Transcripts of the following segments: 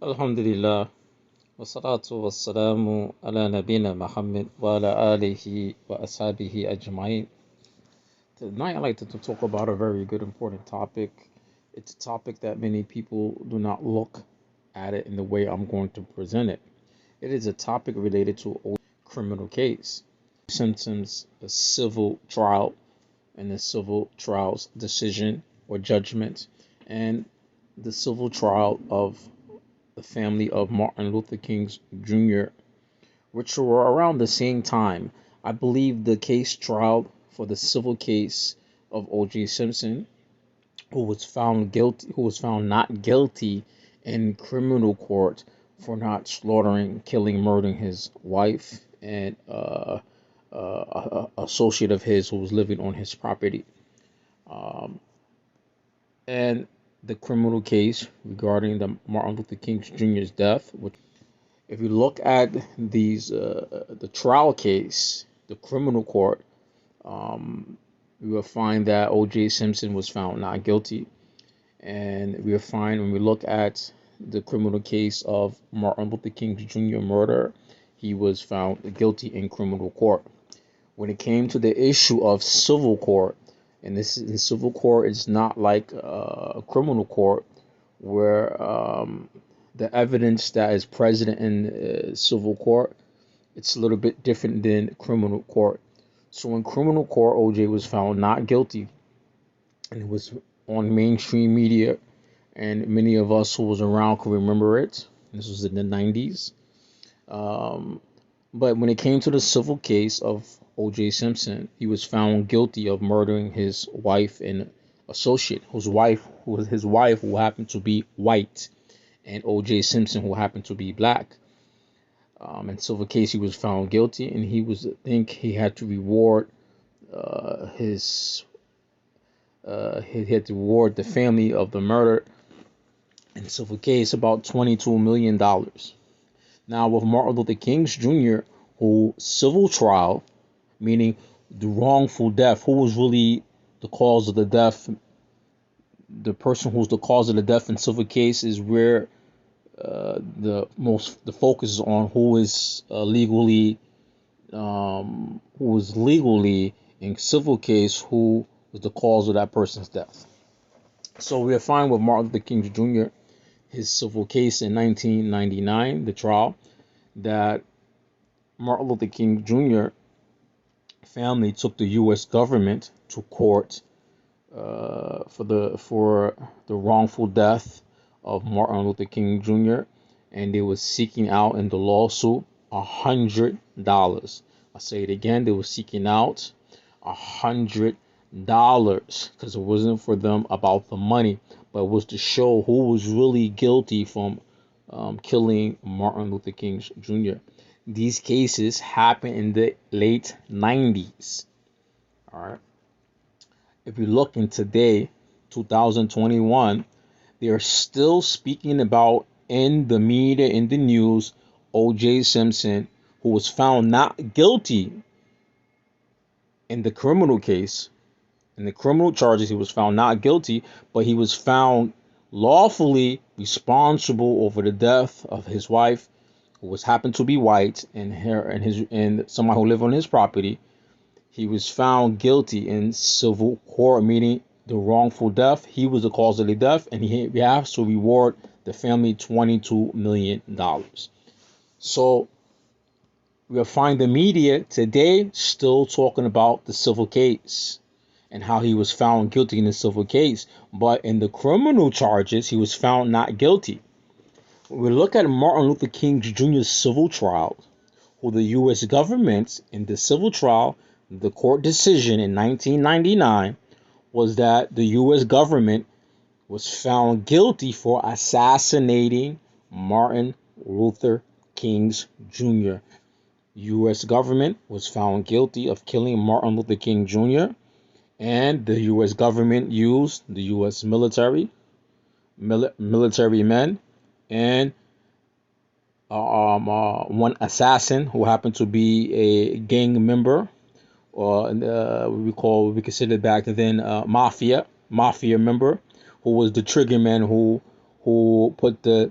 Alhamdulillah, wassalatu wassalamu ala nabina Muhammad wa ala alihi wa ashabihi ajma'in. Tonight I'd like to talk about a very good important topic. It's a topic that many people do not look at it in the way I'm going to present it. It is a topic related to a criminal case. Simpson's civil trial and the civil trial's decision or judgment and the civil trial of the family of Martin Luther King Jr., which were around the same time. I believe the case trial for the civil case of O.J. Simpson, who was found not guilty in criminal court for not slaughtering, killing, murdering his wife and associate of his who was living on his property. Um, and the criminal case regarding the Martin Luther King Jr.'s death, which if you look at the trial case, the criminal court, you will find that O.J. Simpson was found not guilty, and we will find when we look at the criminal case of Martin Luther King Jr. murder, he was found guilty in criminal court. When it came to the issue of civil court, and this in civil court is not like a criminal court where the evidence that is present in civil court, it's a little bit different than criminal court. So in criminal court, OJ was found not guilty, and it was on mainstream media, and many of us who was around can remember it. This was in the 90s. Um, but when it came to the civil case of O.J. Simpson, he was found guilty of murdering his wife and associate, his wife who happened to be white, and O.J. Simpson who happened to be black. In civil case, he was found guilty, and I think he had to reward his he had to reward the family of the murder in civil case about $22 million. Now with Martin Luther King Jr., who civil trial, meaning the wrongful death, who was really the cause of the death, the person who's the cause of the death in civil case is where the focus is on who is legally in civil case who was the cause of that person's death. So we are fine with Martin Luther King Jr. his civil case in 1999, the trial that Martin Luther King Jr. family took the U.S. government to court for the wrongful death of Martin Luther King Jr. and they were seeking out in the lawsuit $100. I say it again, they were seeking out $100 because it wasn't for them about the money, but it was to show who was really guilty from killing Martin Luther King Jr. These cases happened in the late 90s. All right. If you look in today, 2021, they are still speaking about in the media, in the news, O.J. Simpson, who was found not guilty in the criminal case. In the criminal charges, he was found not guilty, but he was found lawfully responsible over the death of his wife, who was happened to be white, and someone who lived on his property. He was found guilty in civil court, meaning the wrongful death. He was the cause of the death, and he has to reward the family $22 million. So we'll find the media today still talking about the civil case and how he was found guilty in the civil case. But in the criminal charges, he was found not guilty. When we look at Martin Luther King Jr.'s civil trial, who the U.S. government in the civil trial, the court decision in 1999 was that the U.S. government was found guilty for assassinating Martin Luther King Jr. U.S. government was found guilty of killing Martin Luther King Jr. and the U.S. government used the U.S. military men and one assassin who happened to be a gang member, or we considered back then mafia member, who was the trigger man who put the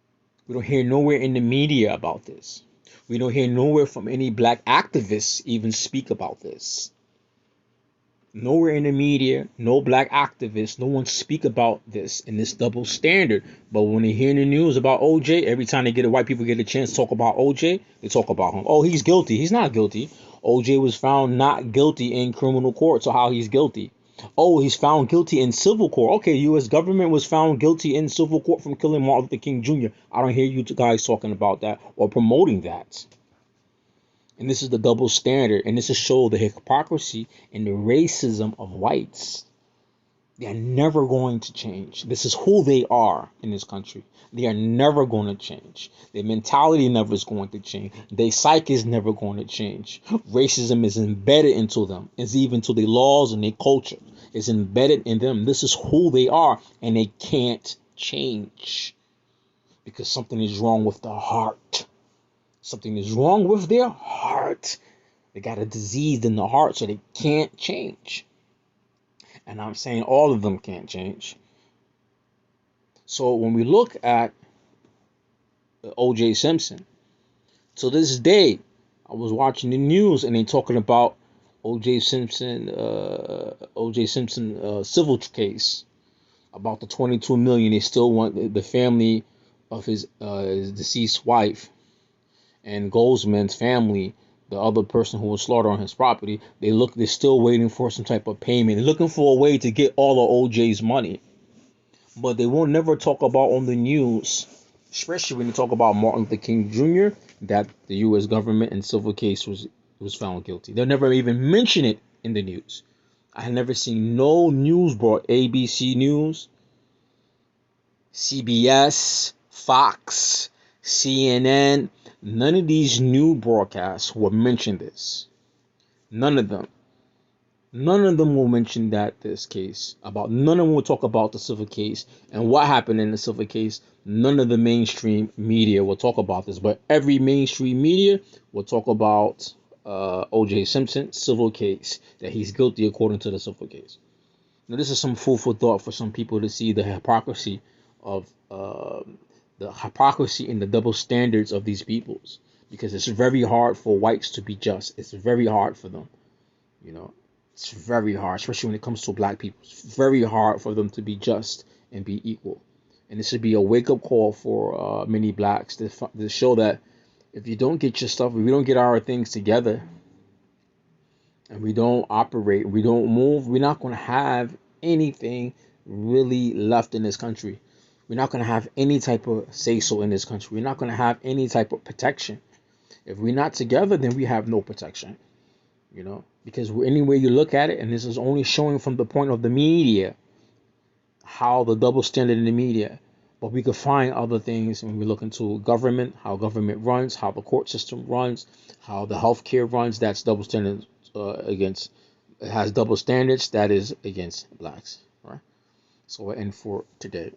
We don't hear nowhere in the media about this. We don't hear nowhere from any black activists even speak about this. Nowhere in the media, no black activists, no one speak about this in this double standard. But when they hear in the news about OJ, every time white people get a chance to talk about OJ, they talk about him. Oh, he's guilty. He's not guilty. OJ was found not guilty in criminal court, so how he's guilty? Oh, he's found guilty in civil court. Okay, U.S. government was found guilty in civil court from killing Martin Luther King Jr. I don't hear you guys talking about that or promoting that. And this is the double standard, and this is show the hypocrisy and the racism of whites. They are never going to change. This is who they are in this country. They are never going to change. Their mentality never is going to change. Their psyche is never going to change. Racism is embedded into them. It's even to their laws and their culture. It's embedded in them. This is who they are, and they can't change because something is wrong with the heart. Something is wrong with their heart. They got a disease in the heart, so they can't change. And I'm saying all of them can't change. So when we look at O.J. Simpson, to this day, I was watching the news and they talking about O.J. Simpson civil case about the $22 million. They still want the family of his deceased wife and Goldsman's family, the other person who was slaughtered on his property. They're still waiting for some type of payment. They're looking for a way to get all of OJ's money. But they won't never talk about on the news, especially when they talk about Martin Luther King Jr., that the U.S. government in civil case was found guilty. They'll never even mention it in the news. I have never seen no news brought, ABC News, CBS, Fox, CNN, none of these new broadcasts will mention this. None of them. None of them will mention this case. None of them will talk about the civil case and what happened in the civil case. None of the mainstream media will talk about this, but every mainstream media will talk about O.J. Simpson civil case, that he's guilty according to the civil case. Now, this is some food for thought for some people to see the hypocrisy of in the double standards of these peoples, because it's very hard for whites to be just. It's very hard for them, it's very hard, especially when it comes to black people. It's very hard for them to be just and be equal. And this should be a wake-up call for many blacks to show that if you don't get your stuff, if we don't get our things together, and we don't operate, we don't move, we're not going to have anything really left in this country. We're not going to have any type of say-so in this country. We're not going to have any type of protection. If we're not together, then we have no protection. Because any way you look at it, and this is only showing from the point of the media, how the double standard in the media. But we could find other things when we look into government, how government runs, how the court system runs, how the healthcare runs. That's double standard it has double standards that is against blacks. Right. So we'll end for today.